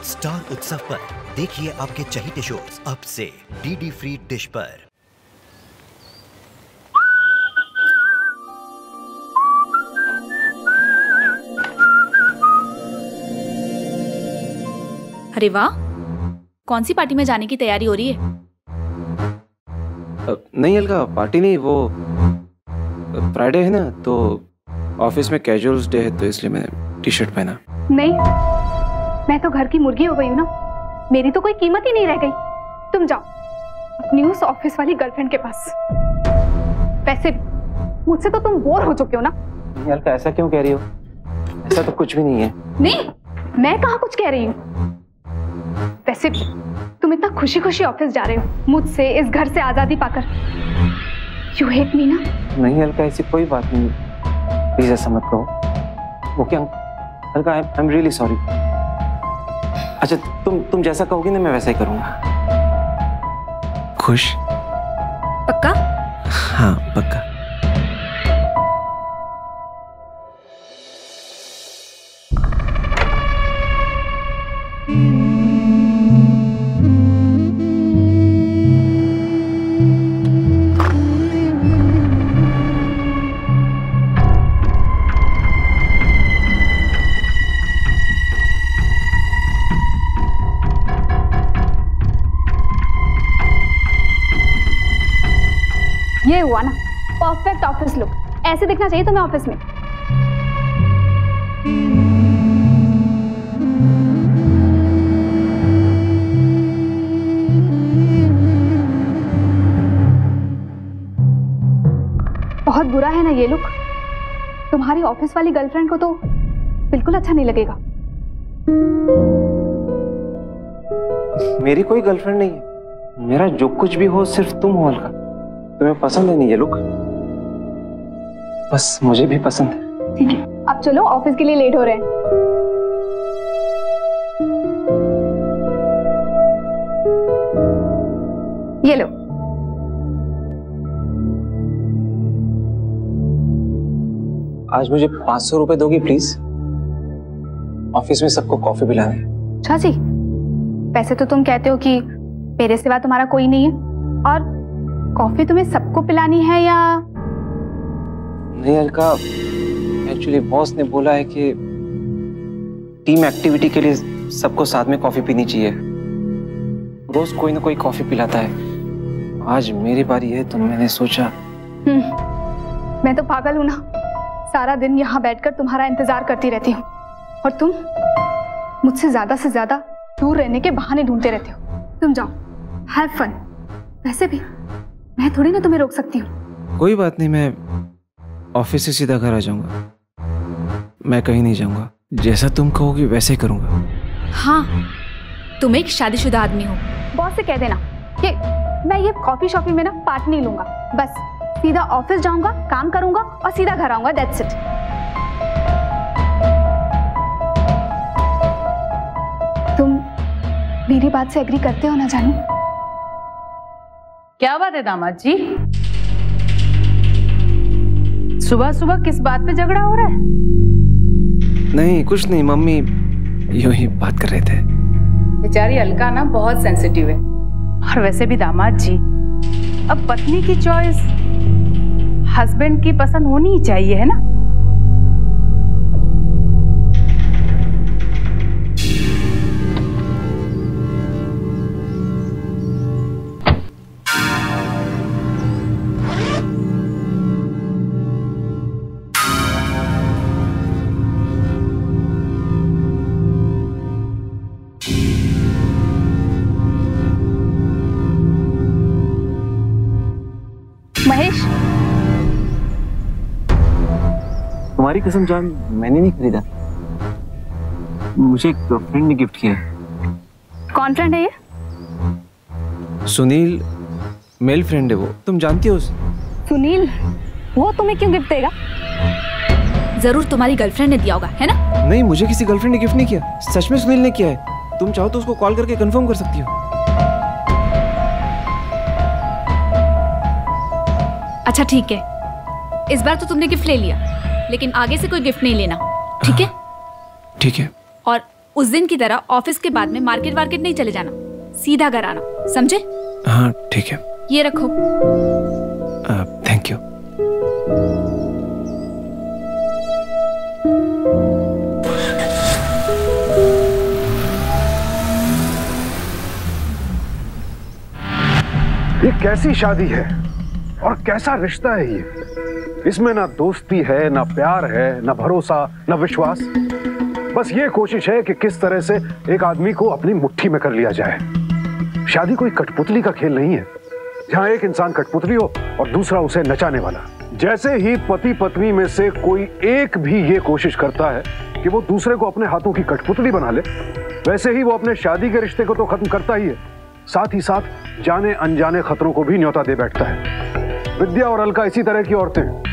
Star उत्सव पर देखिए आपके चहेते शोज अब से डीडी फ्री डिश पर। अरे वाह, कौन सी पार्टी में जाने की तैयारी हो रही है? नहीं अलका, पार्टी नहीं, वो फ्राइडे है ना, तो ऑफिस में कैजुअल्स डे है, तो इसलिए मैंने टी शर्ट पहना। नहीं, मैं तो घर की मुर्गी हो गई हूँ ना, मेरी तो कोई कीमत ही नहीं रह गई। तुम जाओ अपनी उस ऑफिस वाली गर्लफ्रेंड के पास। वैसे मुझसे तो तुम बोर हो चुके हो ना। नहीं अलका, ऐसा क्यों कह रही हो? ऐसा तो कुछ भी नहीं है। नहीं, मैं कहाँ कुछ कह रही हूँ। वैसे तुम इतना खुशी खुशी ऑफिस जा रहे हो मुझसे, इस घर से आजादी पाकर। यू हेट मी ना? नहीं अलका, ऐसी कोई बात नहीं, प्लीज ऐसा मत कहो। वो क्या Alka, I am really sorry. अच्छा, तुम जैसा कहोगी ना, मैं वैसा ही करूंगा। खुश? पक्का? हाँ पक्का। ये हुआ ना परफेक्ट ऑफिस लुक। ऐसे दिखना चाहिए तुम्हें ऑफिस में। बहुत बुरा है ना ये लुक। तुम्हारी ऑफिस वाली गर्लफ्रेंड को तो बिल्कुल अच्छा नहीं लगेगा। मेरी कोई गर्लफ्रेंड नहीं है, मेरा जो कुछ भी हो सिर्फ तुम हो अलका। तुम्हें पसंद है नहीं ये लुक? बस मुझे भी पसंद है। ठीक है, अब चलो, ऑफिस के लिए लेट हो रहे हैं। ये लो। आज मुझे 500 रुपए दोगी प्लीज? ऑफिस में सबको कॉफी पिलानी है। अच्छा जी, वैसे तो तुम कहते हो कि मेरे सिवा तुम्हारा कोई नहीं है, और कॉफी तुम्हें सबको पिलानी है या? नहीं अलका, एक्चुअली बॉस ने बोला है कि टीम एक्टिविटी के लिए सबको साथ में कॉफी पीनी चाहिए। रोज कोई ना कोई कॉफी पिलाता है, आज मेरी बारी है तो मैंने सोचा। मैं तो पागल हूं ना, सारा दिन यहाँ बैठकर तुम्हारा इंतजार करती रहती हूँ, और तुम मुझसे ज्यादा से ज्यादा दूर रहने के बहाने ढूंढते रहते हो। तुम जाओ, हैव फन। वैसे भी मैं थोड़ी ना तुम्हें रोक सकती हूँ। कोई बात नहीं, मैं ऑफिस से सीधा घर आ जाऊंगा। मैं कहीं नहीं जाऊंगा, जैसा तुम कहोगी वैसे ही करूंगा। हाँ, तुम एक शादीशुदा आदमी हो। बॉस से कह देना कि मैं ये कॉफी शॉपी में ना पार्ट नहीं लूंगा। बस सीधा ऑफिस जाऊंगा, काम करूंगा और सीधा घर आऊंगा। That's it. तुम मेरी बात से एग्री करते हो ना जानू? क्या बात है दामाद जी, सुबह सुबह किस बात पे झगड़ा हो रहा है? नहीं कुछ नहीं, मम्मी यूं ही बात कर रहे थे। बेचारी अलका ना बहुत सेंसिटिव है। और वैसे भी दामाद जी, अब पत्नी की चॉइस हस्बैंड की पसंद होनी ही चाहिए, है ना? महेश, तुम्हारी कसम जान, मैंने नहीं खरीदा, मुझे एक फ्रेंड ने गिफ्ट किया। कौन फ्रेंड है ये? सुनील, मेल फ्रेंड है वो, तुम जानती हो उसे? सुनील? वो तुम्हें क्यों गिफ्ट देगा? जरूर तुम्हारी गर्लफ्रेंड ने दिया होगा, है ना? नहीं, मुझे किसी गर्लफ्रेंड ने गिफ्ट नहीं किया, सच में सुनील ने किया है। तुम चाहो तो उसको कॉल करके कंफर्म कर सकती हो। अच्छा ठीक है, इस बार तो तुमने गिफ्ट ले लिया, लेकिन आगे से कोई गिफ्ट नहीं लेना, ठीक है? ठीक है। और उस दिन की तरह ऑफिस के बाद में मार्केट वार्केट नहीं चले जाना, सीधा घर आना, समझे? हाँ ठीक है। ये रखो। Thank you. ये कैसी शादी है और कैसा रिश्ता है ये? इसमें ना दोस्ती है, ना प्यार है, ना भरोसा, ना विश्वास। बस ये कोशिश है कि किस तरह से एक आदमी को अपनी मुट्ठी में कर लिया जाए। शादी कोई कठपुतली का खेल नहीं है जहां एक इंसान कठपुतली हो और दूसरा उसे नचाने वाला। जैसे ही पति पत्नी में से कोई एक भी ये कोशिश करता है कि वो दूसरे को अपने हाथों की कठपुतली बना ले, वैसे ही वो अपने शादी के रिश्ते को तो खत्म करता ही है, साथ ही साथ जाने अनजाने खतरों को भी न्योता दे बैठता है। विद्या और अलका इसी तरह की औरतें हैं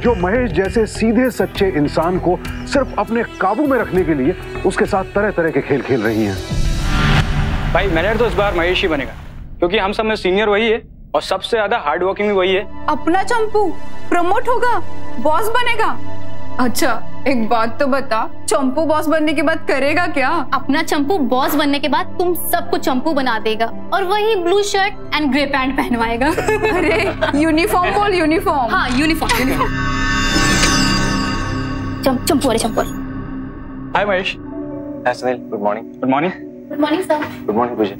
जो महेश जैसे सीधे सच्चे इंसान को सिर्फ अपने काबू में रखने के लिए उसके साथ तरह तरह के खेल खेल रही हैं। भाई मैनेजर तो इस बार महेश ही बनेगा, क्योंकि हम सब में सीनियर वही है और सबसे ज्यादा हार्ड वर्किंग भी वही है। अपना चंपू प्रमोट होगा, बॉस बनेगा। अच्छा एक बात तो बता, चंपू बॉस बनने के बाद करेगा क्या? अपना चंपू बॉस बनने के बाद तुम सबको चंपू बना देगा और वही blue shirt and grey pant पहनवाएगा। अरे यूनिफॉर्म बोल, यूनिफॉर्म। हाँ यूनिफॉर्म यूनिफॉर्म। चंपू अरे चंपू। Hi Mahesh. Hi Sunil, good morning. Good morning. Good morning sir. Good morning Pooja.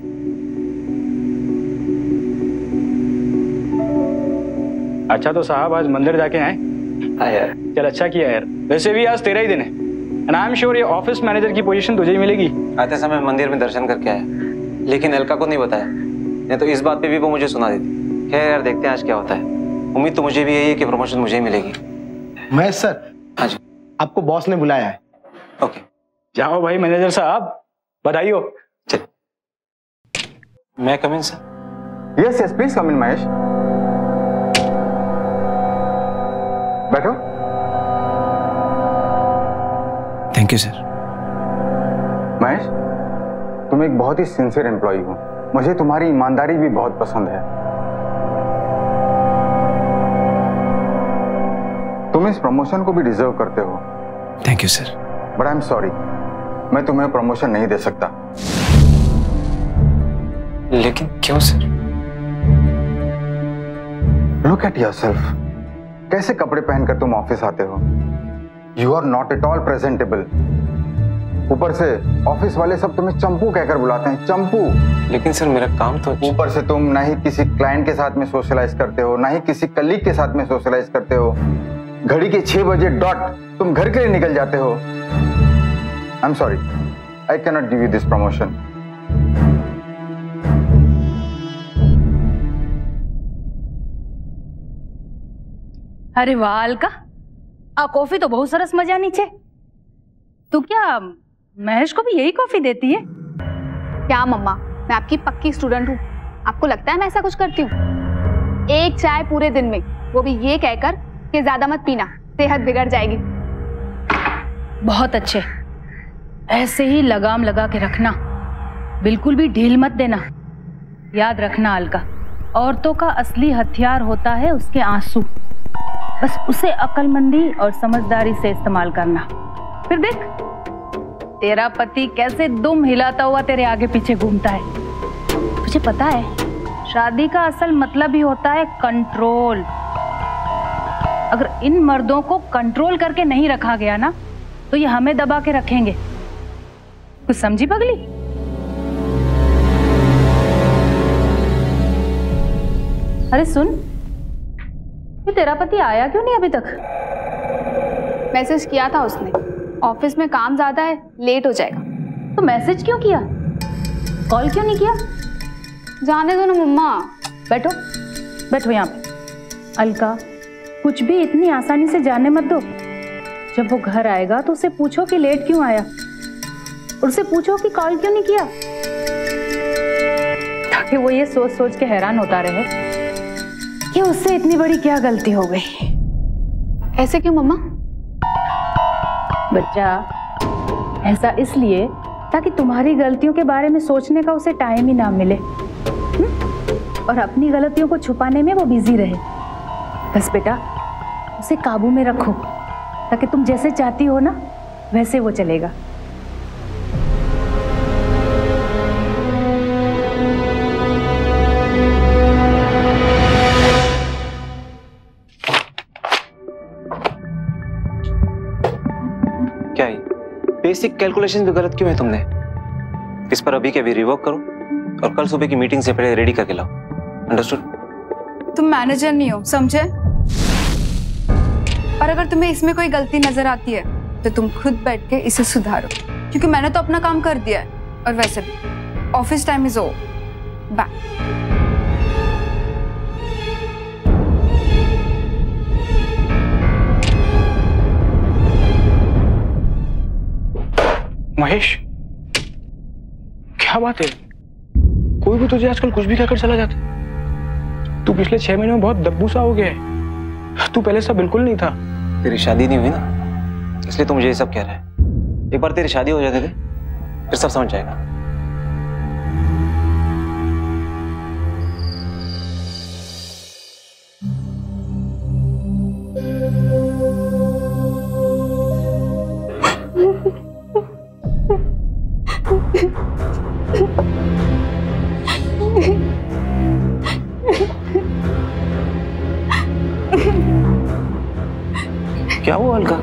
अच्छा तो साहब आज मंदिर जाके आए? हाँ यार। चल अच्छा किया यार। वैसे भी आज तेरा ही दिन है एंड आई एम श्योर ये ऑफिस मैनेजर की पोजीशन तुझे ही मिलेगी। आते समय मंदिर में दर्शन करके आया, लेकिन अलका को नहीं बताया, नहीं तो इस बात पे भी वो मुझे सुना देती। खैर यार देखते हैं आज क्या होता है। उम्मीद तो मुझे भी यही है कि प्रमोशन मुझे ही मिलेगी। महेश सर। हाँ जी। आपको बॉस ने बुलाया है। ओके जाओ भाई मैनेजर साहब, बधाई हो। चल मैं come in sir? Yes yes please come in Mahesh. बैठो। Thank you sir. महेश तुम एक बहुत ही सिंसियर एम्प्लॉई हो, मुझे तुम्हारी ईमानदारी भी बहुत पसंद है। तुम इस प्रमोशन को भी डिजर्व करते हो। Thank you sir. But I am sorry, मैं तुम्हें प्रमोशन नहीं दे सकता। लेकिन क्यों सर? लुक एट योरसेल्फ, कैसे कपड़े पहनकर तुम ऑफिस आते हो? You are not at all presentable. ऊपर से ऑफिस वाले सब तुम्हें चंपू कहकर बुलाते हैं, चंपू। लेकिन सर मेरा काम तो। ऊपर से तुम ना ही किसी क्लाइंट के साथ में सोशलाइज करते हो, ना ही किसी कलीग के साथ में सोशलाइज करते हो। घड़ी के 6 बजे डॉट तुम घर के लिए निकल जाते हो। I am sorry, I can not give you this promotion. अरे वाह अलका, आ कॉफी तो बहुत सरस मजा नीचे। तू क्या महेश को भी यही कॉफी देती है? क्या मम्मा, मैं आपकी पक्की स्टूडेंट हूँ। आपको लगता है मैं ऐसा कुछ करती हूँ? एक चाय पूरे दिन में, वो भी ये कहकर कि ज्यादा मत पीना, सेहत बिगड़ जाएगी। बहुत अच्छे, ऐसे ही लगाम लगा के रखना, बिल्कुल भी ढील मत देना। याद रखना अलका, औरतों का असली हथियार होता है उसके आंसू। बस उसे अक्लमंदी और समझदारी से इस्तेमाल करना। फिर देख तेरा पति कैसे दुम हिलाता हुआ तेरे आगे पीछे घूमता है। तुझे पता है शादी का असल मतलब ही होता है कंट्रोल। अगर इन मर्दों को कंट्रोल करके नहीं रखा गया ना, तो ये हमें दबा के रखेंगे। कुछ समझी पगली? अरे सुन, ये तेरा पति आया क्यों नहीं अभी तक? मैसेज किया था उसने, ऑफिस में काम ज्यादा है, लेट हो जाएगा। तो मैसेज क्यों किया, कॉल क्यों नहीं किया? जाने दो ना मम्मा। बैठो बैठो यहाँ पे। अलका, कुछ भी इतनी आसानी से जाने मत दो। जब वो घर आएगा तो उसे पूछो कि लेट क्यों आया, उससे पूछो कि कॉल क्यों नहीं किया, ताकि वो ये सोच सोच के हैरान होता रहे कि उससे इतनी बड़ी क्या गलती हो गई। ऐसे क्यों मम्मा? बच्चा, ऐसा इसलिए ताकि तुम्हारी गलतियों के बारे में सोचने का उसे टाइम ही ना मिले और अपनी गलतियों को छुपाने में वो बिजी रहे। बस बेटा, उसे काबू में रखो ताकि तुम जैसे चाहती हो ना वैसे वो चलेगा। बेसिक कैलकुलेशन भी गलत क्यों है तुमने? इस पर अभी के अभी रिवर्क करो और कल सुबह की मीटिंग से पहले रेडी करके लाओ। अंडरस्टूड? तुम मैनेजर नहीं हो, समझे? और अगर तुम्हें इसमें कोई गलती नजर आती है तो तुम खुद बैठ के इसे सुधारो, क्योंकि मैंने तो अपना काम कर दिया है। और वैसे भी office time is over. Bye. Mahesh, क्या बात है? कोई भी तुझे आजकल कुछ भी कहकर चला जाता। तू पिछले 6 महीने में बहुत दब्बू सा हो गया है। तू पहले सा बिल्कुल नहीं था। तेरी शादी नहीं हुई ना, इसलिए तू मुझे ये सब कह रहा है। एक बार तेरी शादी हो जाते थे फिर सब समझ जाएगा। क्या हुआ अलका?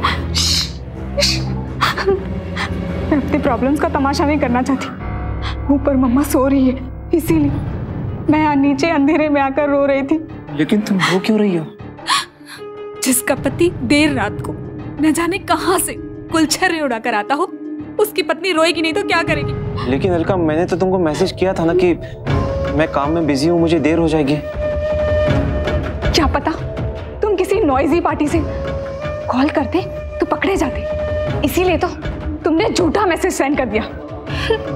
मैं अपनी प्रॉब्लम्स का तमाशा नहीं करना चाहती। ऊपर मम्मा सो रही है, इसीलिए मैं यहाँ नीचे अंधेरे में आकर रो रही थी। लेकिन तुम रो क्यों रही हो? जिसका पति देर रात को न जाने कहां से गुलछर्रे उड़ाकर आता हो, उसकी पत्नी रोएगी नहीं तो क्या करेगी? लेकिन अलका, मैंने तो तुमको मैसेज किया था ना कि मैं काम में बिजी हूँ, मुझे देर हो जाएगी। क्या पता तुम किसी नॉइजी पार्टी से कॉल करते तो पकड़े जाते, इसीलिए तो तुमने झूठा मैसेज सेंड कर दिया।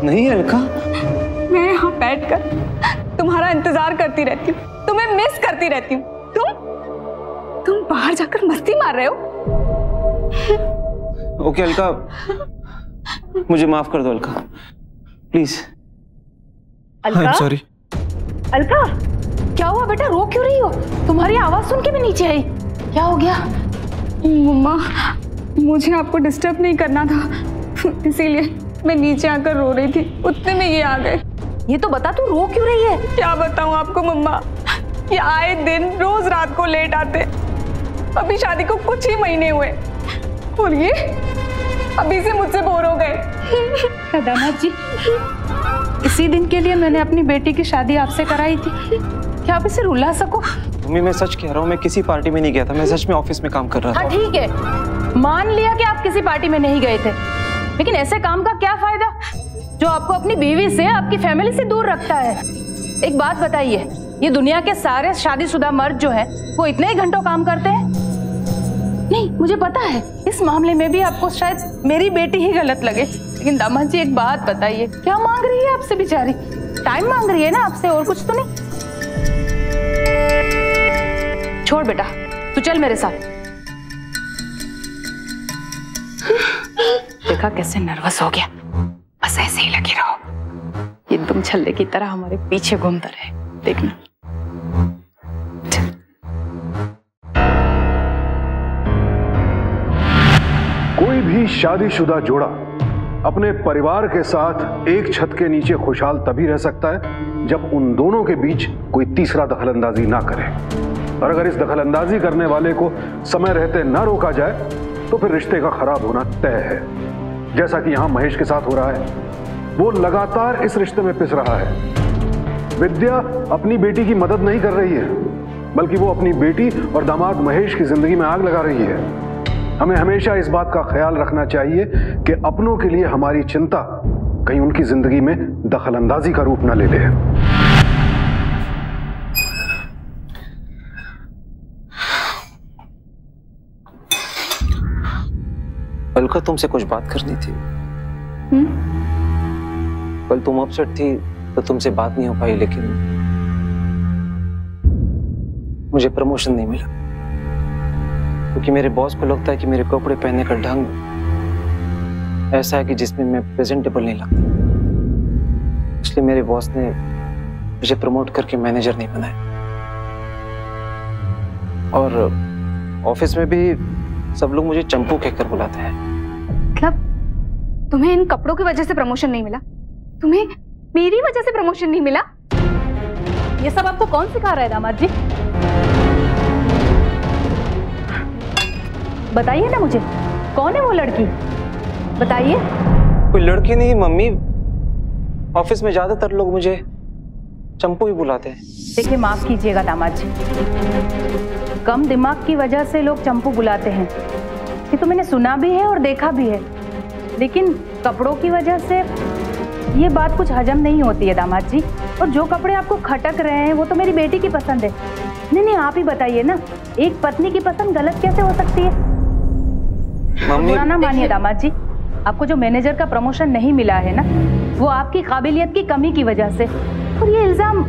नहीं अलका, मैं यहाँ बैठकर तुम्हारा इंतजार करती रहती हूँ, तुम्हें मिस करती रहती हूँ। तुम बाहर जाकर मस्ती मार रहे हो। ओके अलका, मुझे माफ कर दो अलका, प्लीज। अलका, सॉरी। अलका, क्या हुआ बेटा? रो क्यों रही हो? तुम्हारी आवाज सुन के भी नीचे आई। क्या हो गया? मम्मा, मुझे आपको डिस्टर्ब नहीं करना था, इसीलिए मैं नीचे आकर रो रही थी। उतने में ये आ गए। ये तो बता, तू रो क्यों रही है? क्या बताऊं आपको मम्मा, ये आए दिन रोज रात को लेट आते। अभी शादी को कुछ ही महीने हुए और ये अभी से मुझसे बोर हो गए। दामाद जी, इसी दिन के लिए मैंने अपनी बेटी की शादी आपसे कराई थी। क्या आप इसे रुला सको? मम्मी, मैं सच कह रहा हूँ, मैं किसी पार्टी में नहीं गया था, मैं सच में ऑफिस में काम कर रहा था। हाँ ठीक है, मान लिया कि आप किसी पार्टी में नहीं गए थे, लेकिन ऐसे काम का क्या फायदा जो आपको अपनी बीवी से, आपकी फैमिली से दूर रखता है? एक बात बताइए, ये दुनिया के सारे शादीशुदा मर्द जो है वो इतने ही घंटों काम करते हैं? नहीं, मुझे पता है इस मामले में भी आपको शायद मेरी बेटी ही गलत लगे, लेकिन दामाद जी एक बात बताइए, क्या मांग रही है आपसे बेचारी? टाइम मांग रही है ना आपसे, और कुछ तो नहीं। छोड़ बेटा, तू चल मेरे साथ। देखा कैसे नर्वस हो गया? बस ऐसे ही लगे रहो, ये तुम छल्ले की तरह हमारे पीछे घूमता रहे, देखना। कोई भी शादीशुदा जोड़ा अपने परिवार के साथ एक छत के नीचे खुशहाल तभी रह सकता है जब उन दोनों के बीच कोई तीसरा दखलंदाजी ना करे। और अगर इस दखलंदाजी करने वाले को समय रहते ना रोका जाए तो फिर रिश्ते का खराब होना तय है, जैसा कि यहां महेश के साथ हो रहा है। वो लगातार इस रिश्ते में पिस रहा है। विद्या अपनी बेटी की मदद नहीं कर रही है, बल्कि वो अपनी बेटी और दामाद महेश की जिंदगी में आग लगा रही है। हमें हमेशा इस बात का ख्याल रखना चाहिए कि अपनों के लिए हमारी चिंता कहीं उनकी जिंदगी में दखलंदाजी का रूप न ले ले। अलका, तुमसे कुछ बात करनी थी। कल तुम अपसेट थी तो तुमसे बात नहीं हो पाई, लेकिन मुझे प्रमोशन नहीं मिला क्योंकि मेरे बॉस को लगता है कि मेरे कपड़े पहनने का ढंग ऐसा है कि जिसमें मैं प्रेजेंटेबल नहीं लगता। इसलिए मेरे बॉस ने मुझे प्रमोट करके मैनेजर नहीं बनाया। और ऑफिस में भी सब लोग मुझे चंपू कहकर बुलाते हैं। मतलब तुम्हें इन कपड़ों की वजह से प्रमोशन नहीं मिला? तुम्हें मेरी वजह से प्रमोशन नहीं मिला? ये सब आपको कौन सिखा रहा है दामाद जी? बताइए ना मुझे, कौन है वो लड़की? बताइए। कोई लड़की नहीं मम्मी, ऑफिस में ज्यादातर लोग मुझे चंपू ही बुलाते हैं। देखिए माफ कीजिएगा दामाद जी, कम दिमाग की वजह से लोग चंपू बुलाते हैं, ये तो मैंने सुना भी है और देखा भी है, लेकिन कपड़ों की वजह से ये बात कुछ हजम नहीं होती है दामाद जी। और जो कपड़े आपको खटक रहे हैं वो तो मेरी बेटी की पसंद है। नहीं आप ही बताइए ना, एक पत्नी की पसंद गलत कैसे हो सकती है? बुरा ना मानिए दामाद जी, आपको जो मैनेजर का प्रमोशन नहीं मिला है ना, वो आपकी काबिलियत की कमी की वजह से। और ये इल्जाम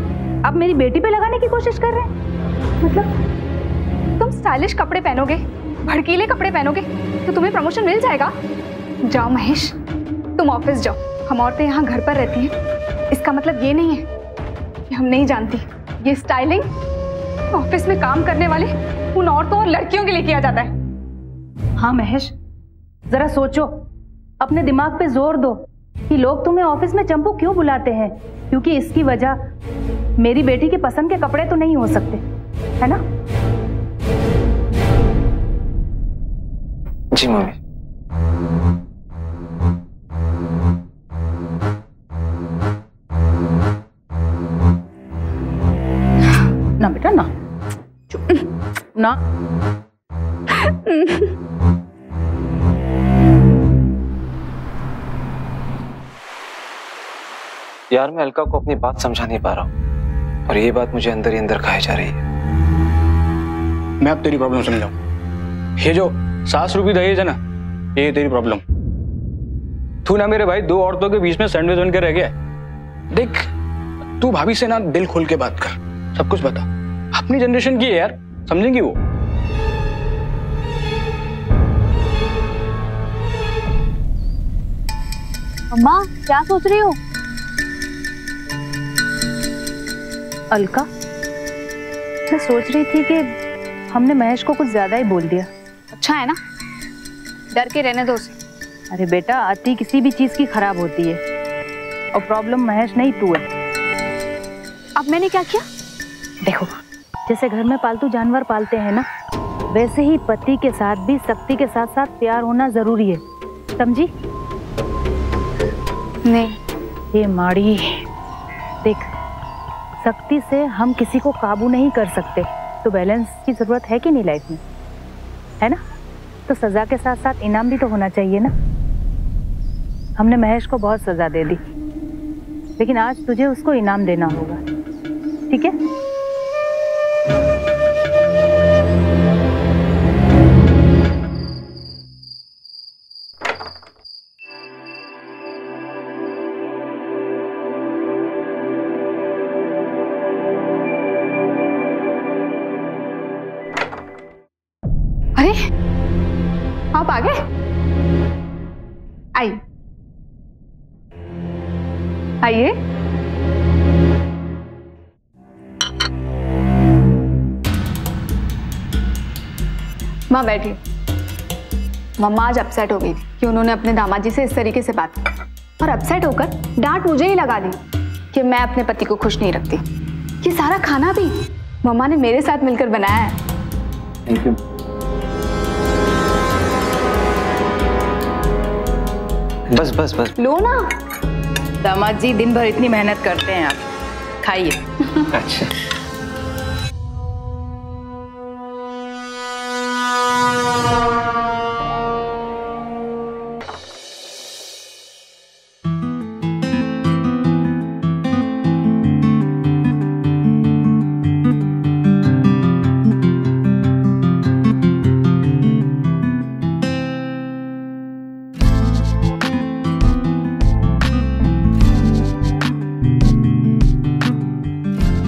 आप मेरी बेटी पे लगाने की कोशिश कर रहे हैं। मतलब तुम स्टाइलिश कपड़े पहनोगे, भड़कीले कपड़े पहनोगे तो तुम्हें प्रमोशन मिल जाएगा? जाओ महेश, तुम ऑफिस जाओ। हम औरतें यहाँ घर पर रहती हैं, इसका मतलब ये नहीं है कि हम नहीं जानती। ये स्टाइलिंग ऑफिस में काम करने वाले उन औरतों और लड़कियों के लिए किया जाता है। हाँ महेश, जरा सोचो, अपने दिमाग पे जोर दो कि लोग तुम्हें ऑफिस में चंपू क्यों बुलाते हैं, क्योंकि इसकी वजह मेरी बेटी की पसंद के कपड़े तो नहीं हो सकते, है ना? जी मम्मी। ना बेटा ना, ना। यार मैं अलका को अपनी बात समझा नहीं पा रहा हूँ और ये बात मुझे अंदर ही अंदर खाई जा रही है। मैं अब तेरी प्रॉब्लम समझाऊं। ये जो 7 रुपये दहेज है ना, ये तेरी प्रॉब्लम। तू ना मेरे भाई 2 औरतों के बीच में सैंडविच बन के रह गया। देख, तू भाभी से ना दिल खोल के बात कर, सब कुछ बता। अपनी जनरेशन की है यार, समझेंगी वो। अम्मा क्या सोच रही हो? अलका, मैं सोच रही थी कि हमने महेश को कुछ ज्यादा ही बोल दिया। अच्छा है ना, डर के रहने दो उसे। अरे बेटा, अति किसी भी चीज की खराब होती है और प्रॉब्लम महेश नहीं तू है। अब मैंने क्या किया? देखो, जैसे घर में पालतू जानवर पालते हैं ना, वैसे ही पति के साथ भी सख्ती के साथ साथ प्यार होना जरूरी है, समझी? नहीं। ये माड़ी, देख, सख्ती से हम किसी को काबू नहीं कर सकते, तो बैलेंस की जरूरत है कि नहीं लाइफ में, है ना? तो सजा के साथ साथ इनाम भी तो होना चाहिए ना। हमने महेश को बहुत सजा दे दी, लेकिन आज तुझे उसको इनाम देना होगा, ठीक है? अरे आप आ गए? आइए आइए। माँ बैठिए। मम्मा आज अपसेट हो गई थी कि उन्होंने अपने दामाद जी से इस तरीके से बात की, और अपसेट होकर डांट मुझे ही लगा दी कि मैं अपने पति को खुश नहीं रखती। ये सारा खाना भी मम्मा ने मेरे साथ मिलकर बनाया है। Thank you. बस बस बस लो ना। दामाद जी दिन भर इतनी मेहनत करते हैं, आप खाइए। अच्छा।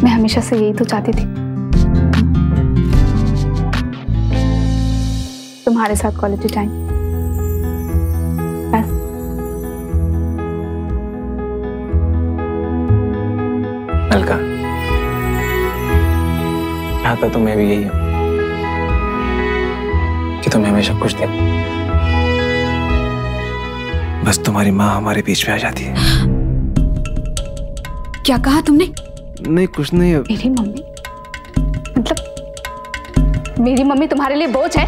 हमेशा से यही तो चाहती थी, तुम्हारे साथ क्वालिटी टाइम। बस अलका, चाहता तो मैं भी यही हूं कि तुम हमेशा खुश थे, बस तुम्हारी माँ हमारे बीच में आ जाती है। क्या कहा तुमने? नहीं कुछ नहीं। मेरी मम्मी मतलब मेरी मम्मी तुम्हारे लिए बोझ है?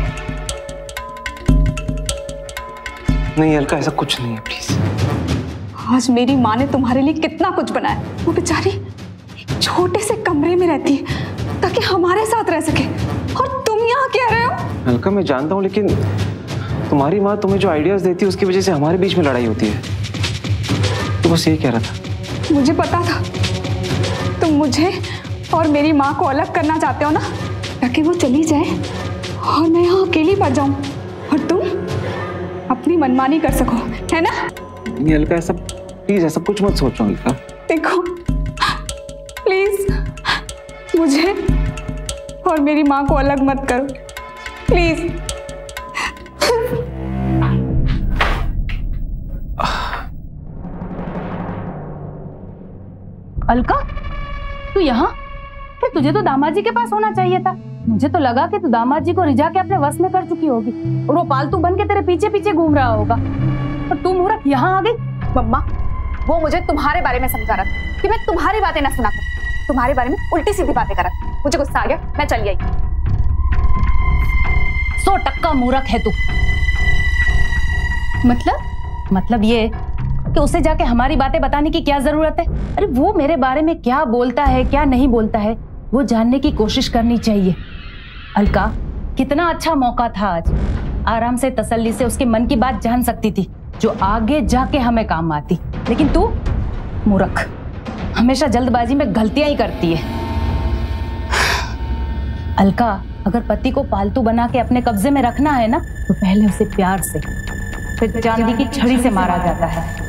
नहीं अलका, ऐसा कुछ नहीं है, प्लीज। आज मेरी माँ ने तुम्हारे लिए कितना कुछ बनाया। वो बेचारी एक छोटे से कमरे में रहती है ताकि हमारे साथ रह सके, और तुम यहाँ कह रहे हो? अलका मैं जानता हूँ, लेकिन तुम्हारी माँ तुम्हें जो आइडियाज देती है उसकी वजह से हमारे बीच में लड़ाई होती है। तो बस यही कह रहा था। मुझे पता था तुम मुझे और मेरी माँ को अलग करना चाहते हो ना, ताकि वो चली जाए और मैं यहाँ अकेली पड़ जाऊं और तुम अपनी मनमानी कर सको, है ना? नहीं अलका, ऐसा प्लीज ऐसा कुछ मत सोचो अलका। देखो प्लीज मुझे और मेरी माँ को अलग मत करो, प्लीज। अलका, तू यहाँ? तुझे तो दामाद जी के पास होना चाहिए था। मुझे तो लगा कि तू दामाद जी को रिझा के अपने वश में कर चुकी होगी और वो पालतू बन के तेरे पीछे पीछे घूम रहा होगा, और तू मूर्ख यहाँ आ गई। मम्मा, वो मुझे तुम्हारे बारे में समझा रहा था कि मैं तुम्हारी बातें ना सुना करूं, तुम्हारे बारे में उल्टी सीधी बातें कर रहा था। मुझे गुस्सा आ गया, मैं चली आई। 100% मूर्ख है तू। मतलब ये कि उसे जाके हमारी बातें बताने की क्या जरूरत है? अरे वो मेरे बारे में क्या बोलता है क्या नहीं बोलता है वो जानने की कोशिश करनी चाहिए। अलका, कितना अच्छा मौका था आज, आराम से तसल्ली से उसके मन की बात जान सकती थी जो आगे जाके हमें काम आती। लेकिन तू मूर्ख, हमेशा जल्दबाजी में गलतियां ही करती है। अलका, अगर पति को पालतू बना के अपने कब्जे में रखना है ना, तो पहले उसे प्यार से, फिर चांदी की छड़ी से मारा जाता है।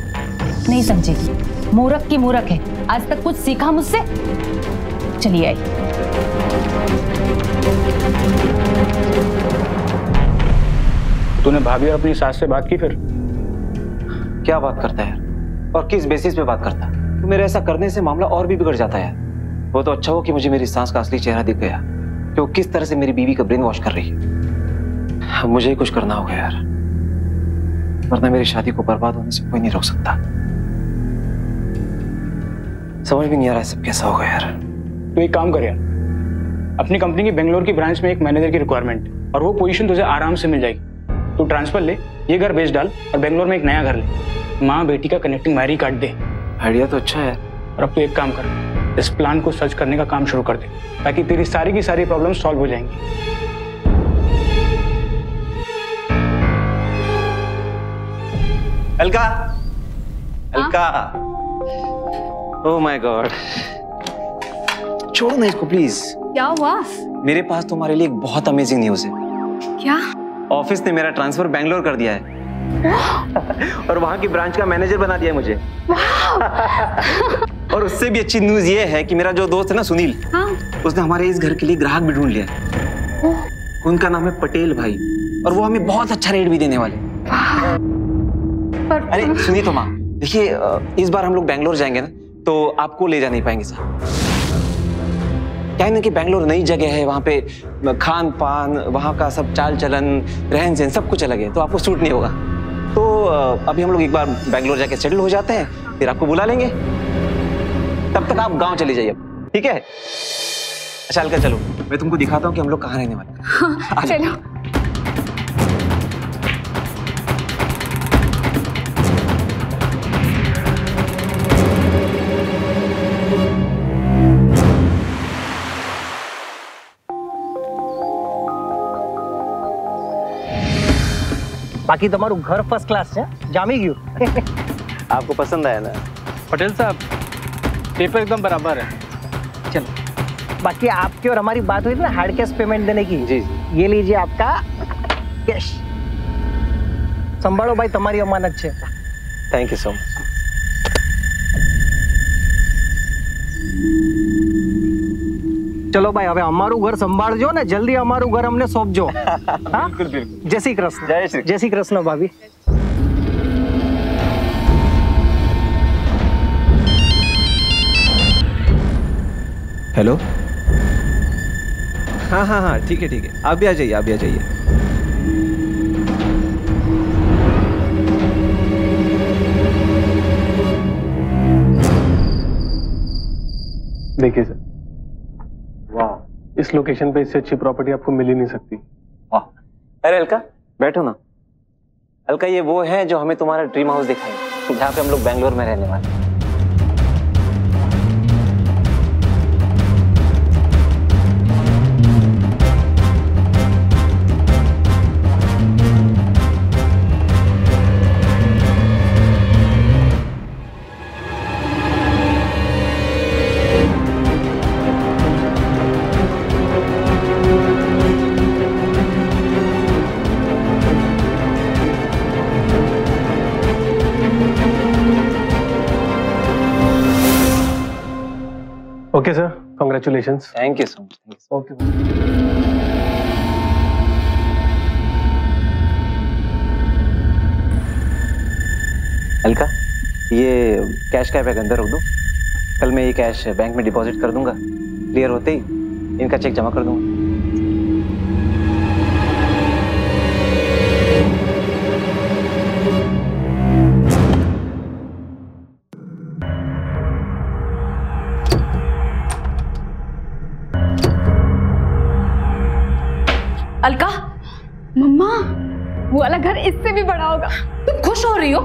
नहीं समझेगी, मूर्ख की मूर्ख है। आज तक कुछ सीखा मुझसे? चलिए आई। तूने भाभी और अपनी सास से बात की फिर? क्या बात करता है और किस बेसिस पे बात करता है? तो मेरे ऐसा करने से मामला और भी बिगड़ जाता है। वो तो अच्छा हो कि मुझे मेरी सास का असली चेहरा दिख गया कि वो किस तरह से मेरी बीवी का ब्रेन वॉश कर रही है। मुझे ही कुछ करना होगा यार, वरना मेरी शादी को बर्बाद होने से कोई नहीं रोक सकता। समझ भी नहीं आ रहा है सब कैसा होगा यार। तो एक काम कर यार, अपनी कंपनी की बेंगलोर की ब्रांच में एक मैनेजर की रिक्वायरमेंट, और वो पोजीशन तुझे आराम से मिल जाएगी। तू ट्रांसफर ले, ये घर बेच डाल और बेंगलोर में एक नया घर ले। माँ बेटी का कनेक्टिंग वायर ही काट दे। आइडिया तो अच्छा है। और अब तो एक काम कर, इस प्लान को सर्च करने का काम शुरू कर दे, ताकि तेरी सारी की सारी प्रॉब्लम सॉल्व हो जाएंगी। Alka, Alka, oh my God, छोड़ो ना इसको प्लीज। क्या हुआ? मेरे पास तुम्हारे लिए एक बहुत अमेजिंग न्यूज है। क्या? ऑफिस ने मेरा ट्रांसफर बेंगलोर कर दिया है और वहां की ब्रांच का मैनेजर बना दिया है मुझे। और उससे भी अच्छी न्यूज ये है कि मेरा जो दोस्त है ना सुनील, हाँ? उसने हमारे इस घर के लिए ग्राहक भी ढूंढ लिया है। उनका नाम है पटेल भाई, और वो हमें बहुत अच्छा रेट भी देने वाले। अरे सुनिए तो माँ, देखिए इस बार हम लोग बेंगलोर जाएंगे ना, तो आपको ले जा नहीं पाएंगे साहब। क्या है ना कि बेंगलोर नई जगह है, वहाँ पे खान पान, वहाँ का सब चाल चलन, रहन सहन सब कुछ अलग है, तो आपको सूट नहीं होगा। तो अभी हम लोग एक बार बेंगलोर जाके सेटल हो जाते हैं, फिर आपको बुला लेंगे। तब तक आप गांव चले जाइए, ठीक है? अच्छा अलका चलो, मैं तुमको दिखाता हूँ कि हम लोग कहाँ रहने वाले हैं। हाँ, चलो। बाकी તમારું ઘર ફર્સ્ટ ક્લાસ છે, જામી ગયું। आपको पसंद आया ना? पटेल साहब, पेपर एकदम बराबर है। चलो, बाकी आपकी और हमारी बात हुई थी ना हार्ड कैश पेमेंट देने की। जी। ये लीजिए आपका कैश। संभालो भाई, तुम्हारी अमानत है। Thank you so much. चलो भाई, હવે અમારું ઘર સંભાળજો ને, જલ્દી અમારું ઘર અમને સોંપજો। હા, बिल्कुल बिल्कुल। જય શ્રી કૃષ્ણ। જય શ્રી કૃષ્ણ ભાભી। हेलो, हाँ हाँ हाँ ठीक है ठीक है, आप भी आ जाइए, आप भी आ जाइए। देखिए सर, इस लोकेशन पे इससे अच्छी प्रॉपर्टी आपको मिल ही नहीं सकती। वाह, अरे अलका बैठो ना। अलका, ये वो है जो हमें तुम्हारा ड्रीम हाउस दिखाएंगे, जहाँ पे हम लोग बैंगलोर में रहने वाले हैं। Okay sir, congratulations. Thank you so much. Okay. Alka, ये कैश का बैग अंदर रख दो। कल मैं ये कैश बैंक में डिपॉजिट कर दूंगा। क्लियर होते ही इनका चेक जमा कर दूंगा। अलका, मम्मा, वो वाला घर इससे भी बड़ा होगा। तुम खुश हो रही हो?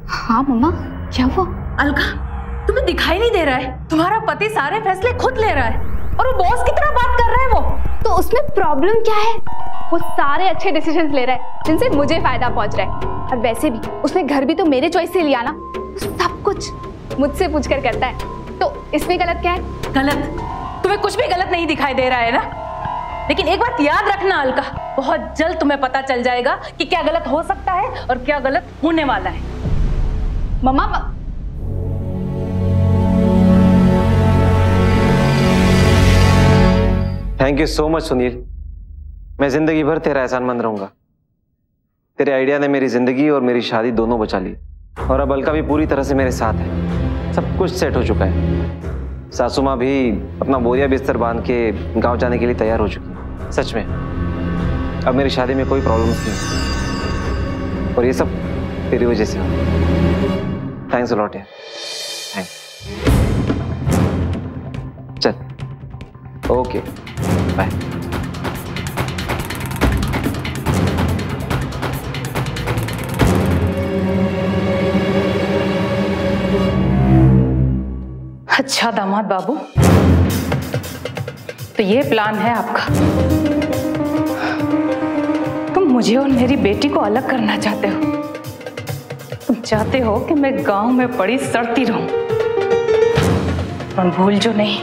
हाँ मम्मा, क्या हुआ? अलका, तुम्हें दिखाई नहीं दे रहा है? तुम्हारा पति सारे फैसले खुद ले रहा है और वो बॉस की तरह बात कर रहा है। वो तो उसमें प्रॉब्लम क्या है? वो सारे अच्छे डिसीजंस ले रहा है जिनसे मुझे फायदा पहुंच रहा है। और वैसे भी उसने घर भी तो मेरे चॉइस से लिया ना। सब कुछ मुझसे पूछकर करता है, तो इसमें गलत क्या है? गलत? तुम्हें कुछ भी गलत नहीं दिखाई दे रहा है ना? लेकिन एक बात याद रखना अलका, बहुत जल्द तुम्हें पता चल जाएगा कि क्या गलत हो सकता है और क्या गलत होने वाला है। मम्मा, thank you so much Sunil. मैं जिंदगी भर तेरा एहसानमंद रहूंगा। तेरे आइडिया ने मेरी जिंदगी और मेरी शादी दोनों बचा ली। और अब अलका भी पूरी तरह से मेरे साथ है। सब कुछ सेट हो चुका है। सासू माँ भी अपना बोरिया बिस्तर बांध के गांव जाने के लिए तैयार हो चुकी है। सच में अब मेरी शादी में कोई प्रॉब्लम्स नहीं, और ये सब तेरी वजह से। थैंक्स अ लॉट यार, थैंक्स। चल, ओके, बाय। अच्छा दामाद बाबू, तो ये प्लान है आपका? तुम मुझे और मेरी बेटी को अलग करना चाहते हो? तुम चाहते हो कि मैं गांव में पड़ी सड़ती रहूं? और भूल जो नहीं,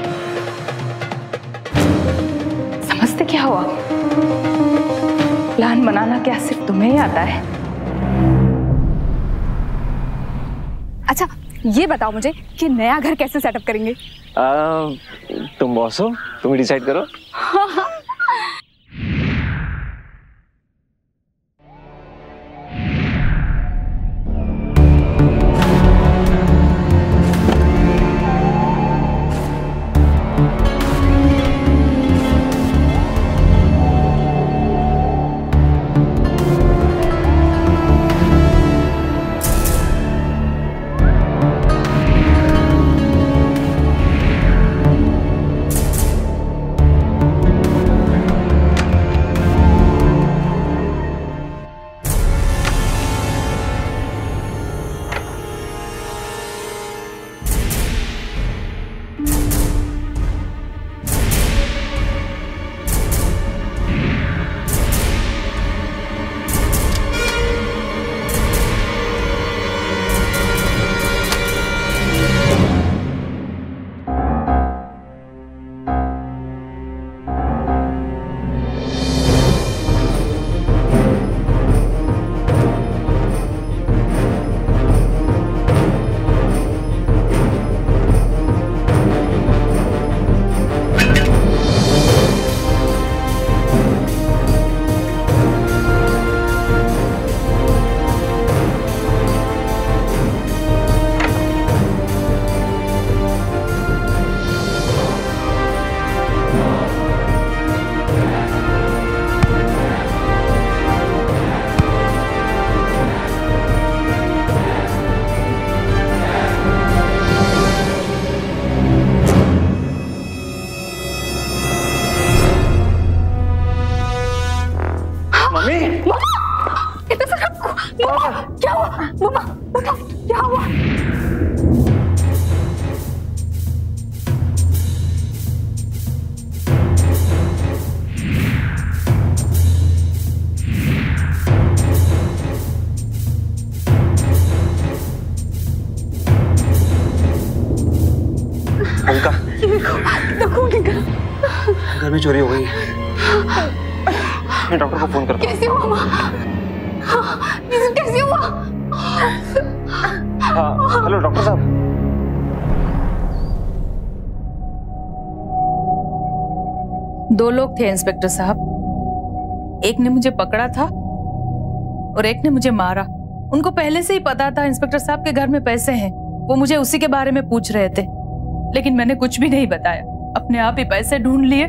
समझते क्या हो आप? प्लान बनाना क्या सिर्फ तुम्हें ही आता है? अच्छा ये बताओ मुझे कि नया घर कैसे सेटअप करेंगे? तुम बॉस हो, तुम ही डिसाइड करो। अलका, घर में चोरी हो गई। मैं डॉक्टर को फोन करता हूँ। कैसे हुआ माँ? कैसे हुआ? हेलो डॉक्टर साहब। दो लोग थे इंस्पेक्टर साहब, एक ने मुझे पकड़ा था और एक ने मुझे मारा। उनको पहले से ही पता था इंस्पेक्टर साहब के घर में पैसे हैं, वो मुझे उसी के बारे में पूछ रहे थे, लेकिन मैंने कुछ भी नहीं बताया। अपने आप ही पैसे ढूंढ लिए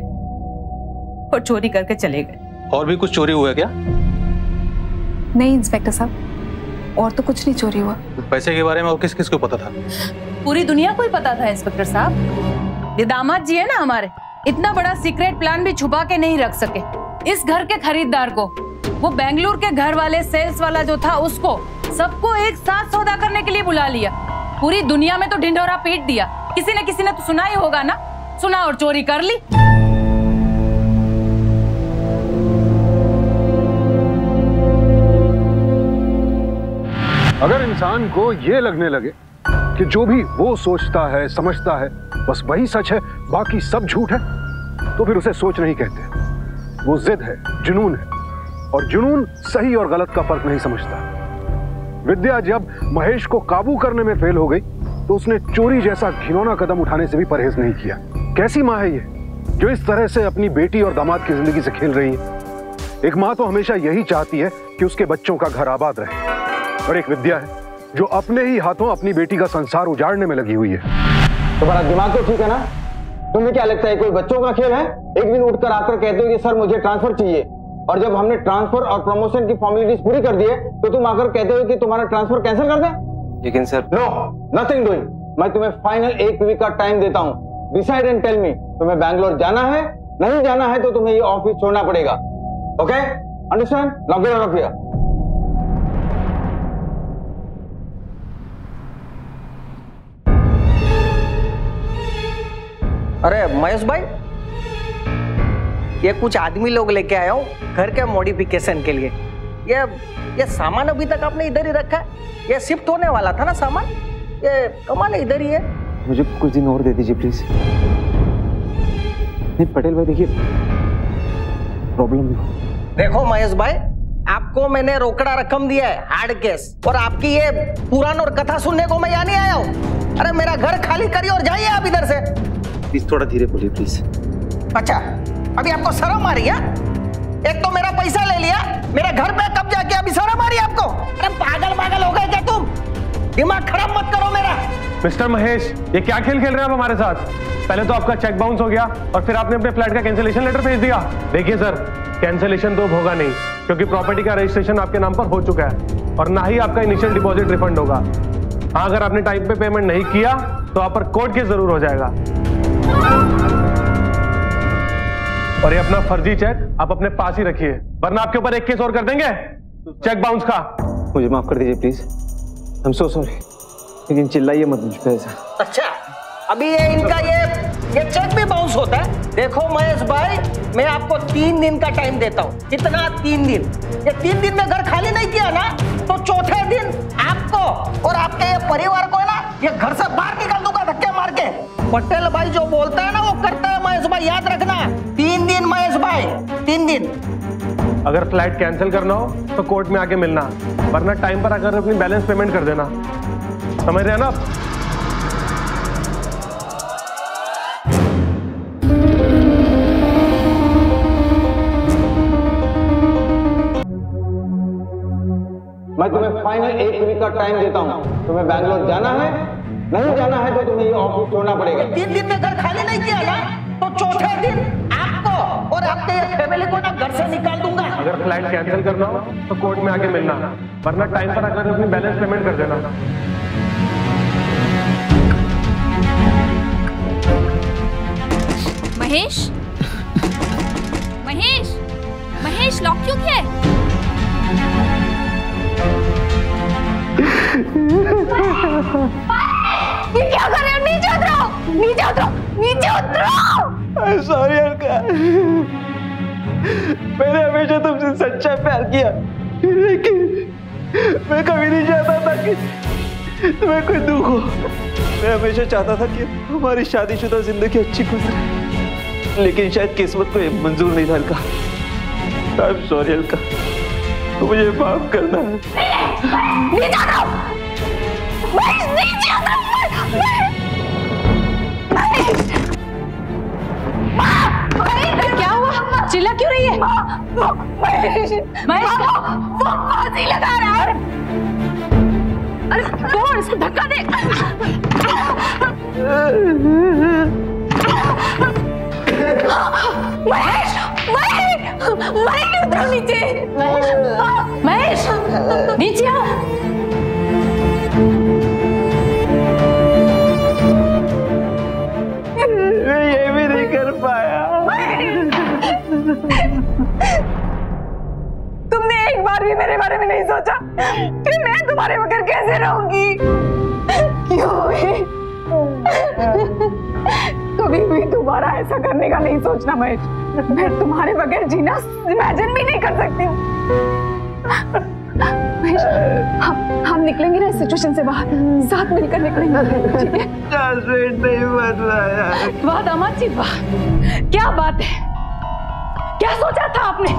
और चोरी करके चले गए। और भी कुछ चोरी हुआ है क्या? नहीं इंस्पेक्टर साहब, और तो कुछ नहीं चोरी हुआ। पैसे के बारे में और किस किस को पता था? पूरी दुनिया को ही पता था इंस्पेक्टर साहब। ये दामाद जी है ना हमारे, इतना बड़ा सीक्रेट प्लान भी छुपा के नहीं रख सके। इस घर के खरीदार को, वो बेंगलुरु के घर वाले सेल्स वाला जो था उसको, सबको एक साथ सौदा करने के लिए बुला लिया। पूरी दुनिया में तो ढिंढोरा पीट दिया। किसी ने तो सुना ही होगा ना, सुना और चोरी कर ली। अगर इंसान को ये लगने लगे कि जो भी वो सोचता है समझता है बस वही सच है, बाकी सब झूठ है, तो फिर उसे सोच नहीं कहते। वो जिद है, जुनून है, और जुनून सही और गलत का फर्क नहीं समझता। विद्या जब महेश को काबू करने में फेल हो गई तो उसने चोरी जैसा घिनौना कदम उठाने से भी परहेज नहीं किया। कैसी माँ है ये जो इस तरह से अपनी बेटी और दामाद की जिंदगी से खेल रही है? एक माँ तो हमेशा यही चाहती है कि उसके बच्चों का घर आबाद रहे, और एक विद्या है जो अपने ही हाथों अपनी बेटी का संसार उजाड़ने में लगी हुई है। तुम्हारा दिमाग तो ठीक है ना? तुम्हें क्या लगता है कोई बच्चों का खेल है? एक दिन उठकर आकर कहते हो कि सर मुझे ट्रांसफर चाहिए, और जब हमने ट्रांसफर और प्रमोशन की फॉर्मेलिटीज पूरी कर दी है तो तुम आकर कहते हो कि तुम्हारा ट्रांसफर कैंसिल कर दें। लेकिन सर नो, नथिंग डूइंग। मैं तुम्हें फाइनल 1 वीक का टाइम देता हूं। डिसाइड एंड टेल मी, तुम्हें बैंगलोर जाना है? नहीं जाना है तो तुम्हें ये ऑफिस छोड़ना पड़ेगा। Okay, understand? Now get out of here. अरे महेश भाई, ये कुछ आदमी लोग लेके आया हूँ घर के मॉडिफिकेशन के लिए। ये सामान अभी तक आपने इधर ही रखा है? ये शिफ्ट होने वाला था ना सामान? ये कमाल है, इधर ही है। मुझे कुछ दिन और दे दीजिए प्लीज। नहीं पटेल भाई, देखिए प्रॉब्लम। देखो महेश भाई, आपको मैंने रोकड़ा रकम दिया है, हार्ड केस, और आपकी ये पुराण और कथा सुनने को मैं यहाँ नहीं आया हूँ। अरे मेरा घर खाली करिए और जाइए आप इधर से। प्लीज थोड़ा धीरे बोलिए प्लीज। अच्छा, अभी आपको शर्म आ रही है? एक तो मेरा पैसा ले लिया, मेरे घर पे कब्जा किया, अभी शर्म आ रही है आपको? अरे पागल हो गए क्या तुम? दिमाग खराब मत करो मेरा। मिस्टर महेश, ये क्या खेल खेल रहे हैं आप हमारे साथ? पहले तो आपका चेक बाउंस हो गया और फिर आपने अपने फ्लैट का कैंसिलेशन लेटर भेज दिया। देखिए सर, कैंसिलेशन तो होगा नहीं, क्योंकि प्रॉपर्टी का रजिस्ट्रेशन आपके नाम पर हो चुका है, और ना ही आपका इनिशियल डिपॉजिट रिफंड होगा। हाँ, अगर आपने टाइम पे पेमेंट नहीं किया तो आप पर कोर्ट केस जरूर हो जाएगा। और ये अपना फर्जी चेक आप अपने पास ही रखिए, वरना आपके ऊपर एक केस और कर देंगे चेक बाउंस का। मुझे माफ कर दीजिए please. I am so sorry, लेकिन चिल्लाइए मत मुझ पे ऐसा। अच्छा, अभी ये इनका ये चेक भी बाउंस होता है? देखो महेश भाई, मैं आपको 3 दिन का टाइम देता हूँ। कितना? 3 दिन। ये 3 दिन में घर खाली नहीं किया ना, तो चौथे दिन आपको और आपके ये परिवार को है ना, ये घर से बाहर निकाल दूंगा धक्के मार के। पटेल भाई जो बोलता है ना वो करता है महेश भाई, याद रखना। 3 दिन महेश भाई, 3 दिन। अगर फ्लाइट कैंसिल करना हो तो कोर्ट में आके मिलना, वरना टाइम पर आकर अपनी बैलेंस पेमेंट कर देना। समझ रहे हैं ना आप? मैं तुम्हें फाइनल 1 वीक का टाइम देता हूँ। तुम्हें बैंगलोर जाना है? नहीं जाना है तो तुम्हें ये ऑफिस छोड़ना पड़ेगा। 3 दिन में घर खाली नहीं किया ना, तो चौथे दिन आपको और आपके फैमिली को ना घर से निकाल दूंगा। अगर फ्लाइट कैंसिल करना हो तो कोर्ट में आके मिलना, वरना टाइम पर आकर अपनी बैलेंस पेमेंट कर देना। महेश, महेश, महेश, लॉक क्यों किया है? ये क्या कर रहे हो? नीचे उतरो, नीचे उतरो, नीचे उतरो। सॉरी अलका, मैंने हमेशा तुमसे सच्चा प्यार किया, लेकिन मैं कभी नहीं चाहता था कि तुम्हें कोई दुख हो। मैं हमेशा चाहता था कि हमारी शादीशुदा जिंदगी अच्छी गुजरे, लेकिन शायद किस्मत को ये मंजूर नहीं था Alka. I am sorry Alka, मुझे माफ करना है। नहीं जाना, नहीं जाना। क्या हुआ? चिल्ला क्यों रही है? महेश वो फांसी लगा रहा है। अरे कौन इसको धक्का दे? महेश महेश महेश उतरो नीचे। महेश नीचे आओ। ये भी नहीं कर पाया। तुमने एक बार भी मेरे बारे में नहीं सोचा कि मैं तुम्हारे बगैर कैसे रहूंगी? क्यों? कभी भी दोबारा ऐसा करने का नहीं सोचना महेश। मैं तुम्हारे बगैर जीना इमेजिन भी नहीं कर सकती हूँ। महेश, हम निकलेंगे ना इस सिचुएशन से बाहर, साथ मिलकर निकलेंगे, ठीक है? नहीं बदला यार। वाह दामाद जी वाह, क्या बात है। क्या सोचा था आपने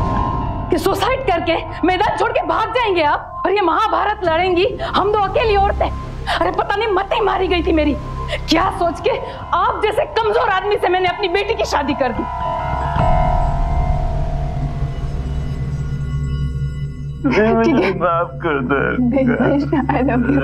कि सुसाइड करके मैदान छोड़ के भाग जाएंगे आप और ये महाभारत लड़ेंगी हम दो अकेली औरतें? अरे पता नहीं मत ही मारी गई थी मेरी। क्या सोच के आप जैसे कमजोर आदमी से मैंने अपनी बेटी की शादी कर दी। मुझे माफ कर दो। I love you.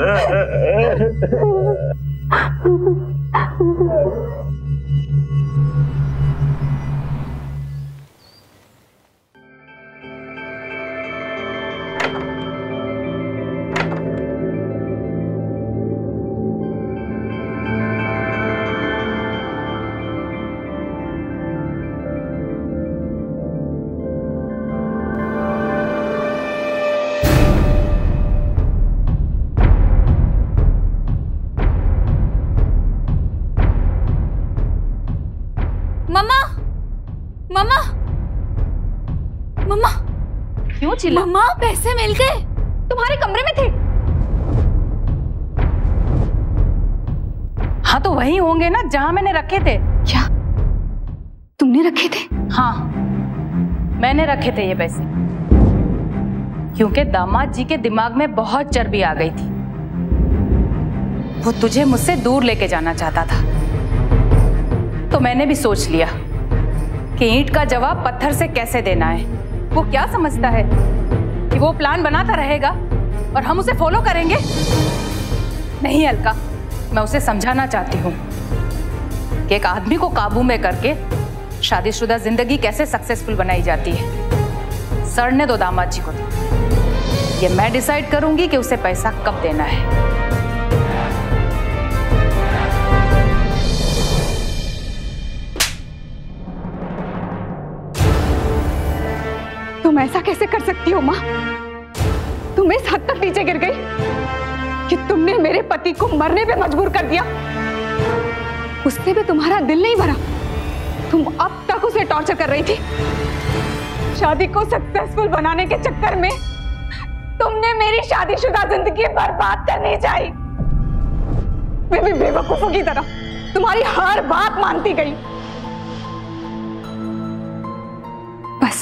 क्यों चिल्ला? मम्मा पैसे मिल गए, तुम्हारे कमरे में थे। हाँ तो वही होंगे ना जहां मैंने रखे थे। क्या तुमने रखे थे? हाँ मैंने रखे थे ये पैसे, क्योंकि दामाद जी के दिमाग में बहुत चर्बी आ गई थी। वो तुझे मुझसे दूर लेके जाना चाहता था, तो मैंने भी सोच लिया कि ईंट का जवाब पत्थर से कैसे देना है। वो क्या समझता है कि वो प्लान बनाता रहेगा और हम उसे फॉलो करेंगे? नहीं अलका, मैं उसे समझाना चाहती हूँ कि एक आदमी को काबू में करके शादीशुदा जिंदगी कैसे सक्सेसफुल बनाई जाती है। सड़ने दो दामाद जी को, ये मैं डिसाइड करूंगी कि उसे पैसा कब देना है। तुम ऐसा कैसे कर सकती हो माँ? तुम इस हद तक नीचे गिर गई कि तुमने मेरे पति को मरने पे मजबूर कर दिया। उससे भी तुम्हारा दिल नहीं भरा। तुम अब तक उसे टॉर्चर कर रही थी। शादी को सक्सेसफुल बनाने के चक्कर में तुमने मेरी शादीशुदा जिंदगी बर्बाद करनी चाहिए। मैं भी बेवकूफों की तरह तुम्हारी हर बात मानती गई। बस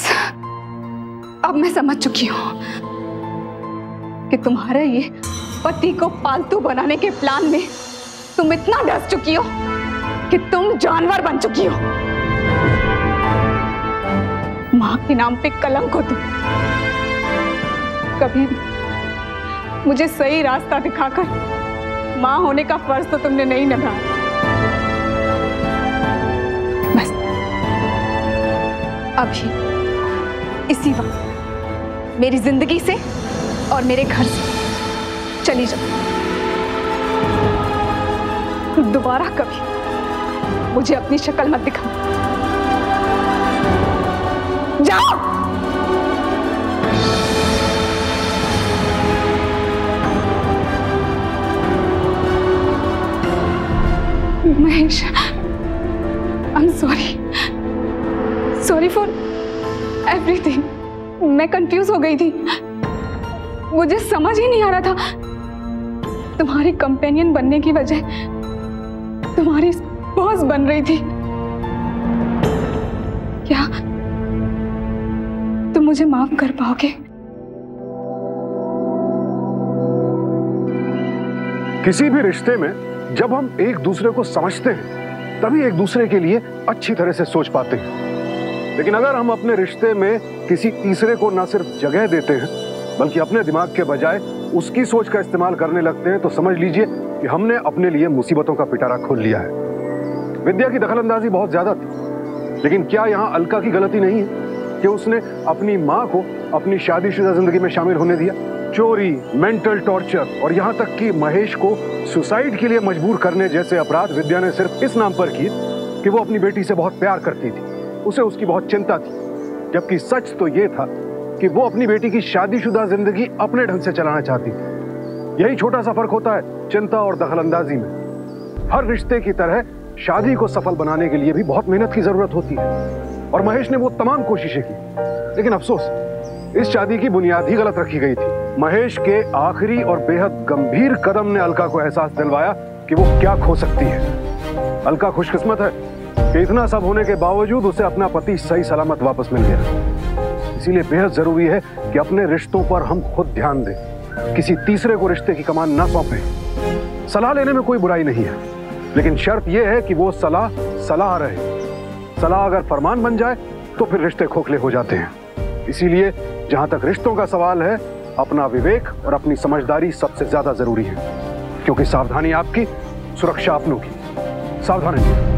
अब मैं समझ चुकी हूं कि तुम्हारे ये पति को पालतू बनाने के प्लान में तुम इतना डस चुकी हो कि तुम जानवर बन चुकी हो। मां के नाम पे कलंक हो तुम। कभी भी मुझे सही रास्ता दिखाकर मां होने का फर्ज तो तुमने नहीं निभाया। बस अभी इसी वक्त मेरी जिंदगी से और मेरे घर से चली जाओ। दोबारा कभी मुझे अपनी शक्ल मत दिखाओ। जाओ। Mahesh, I am sorry for everything. मैं कंफ्यूज हो गई थी, मुझे समझ ही नहीं आ रहा था तुम्हारी कंपेनियन बनने की वजह तुम्हारी बॉस बन रही थी। क्या तुम मुझे माफ कर पाओगे? किसी भी रिश्ते में जब हम एक दूसरे को समझते हैं तभी एक दूसरे के लिए अच्छी तरह से सोच पाते हैं। लेकिन अगर हम अपने रिश्ते में किसी तीसरे को न सिर्फ जगह देते हैं बल्कि अपने दिमाग के बजाय उसकी सोच का इस्तेमाल करने लगते हैं तो समझ लीजिए कि हमने अपने लिए मुसीबतों का पिटारा खोल लिया है। विद्या की दखलंदाजी बहुत ज्यादा थी, लेकिन क्या यहाँ अलका की गलती नहीं है कि उसने अपनी माँ को अपनी शादीशुदा जिंदगी में शामिल होने दिया? चोरी, मेंटल टॉर्चर और यहाँ तक कि महेश को सुसाइड के लिए मजबूर करने जैसे अपराध विद्या ने सिर्फ इस नाम पर किए कि वो अपनी बेटी से बहुत प्यार करती थी, उसे उसकी बहुत चिंता थी। जबकि सच तो ये था कि वो अपनी बेटी की शादीशुदा जिंदगी अपने ढंग से चलाना चाहती थी। यही छोटा सा फर्क होता है चिंता और दखलंदाजी में। हर रिश्ते की तरह शादी को सफल बनाने के लिए भी बहुत मेहनत की जरूरत होती है और महेश ने वो तमाम कोशिशें की, लेकिन अफसोस इस शादी की बुनियाद ही गलत रखी गई थी। महेश के आखिरी और बेहद गंभीर कदम ने अलका को एहसास दिलवाया कि वो क्या खो सकती है। अलका खुशकिस्मत है कि इतना सब होने के बावजूद उसे अपना पति सही सलामत वापस मिल गया। इसीलिए बेहद जरूरी है कि अपने रिश्तों पर हम खुद ध्यान दें, किसी तीसरे को रिश्ते की कमान न सौंपें। सलाह लेने में कोई बुराई नहीं है, लेकिन शर्त यह है कि वो सलाह रहे। सलाह अगर फरमान बन जाए तो फिर रिश्ते खोखले हो जाते हैं। इसीलिए जहां तक रिश्तों का सवाल है, अपना विवेक और अपनी समझदारी सबसे ज्यादा जरूरी है, क्योंकि सावधानी आपकी, सुरक्षा अपनों की। सावधान रहिए।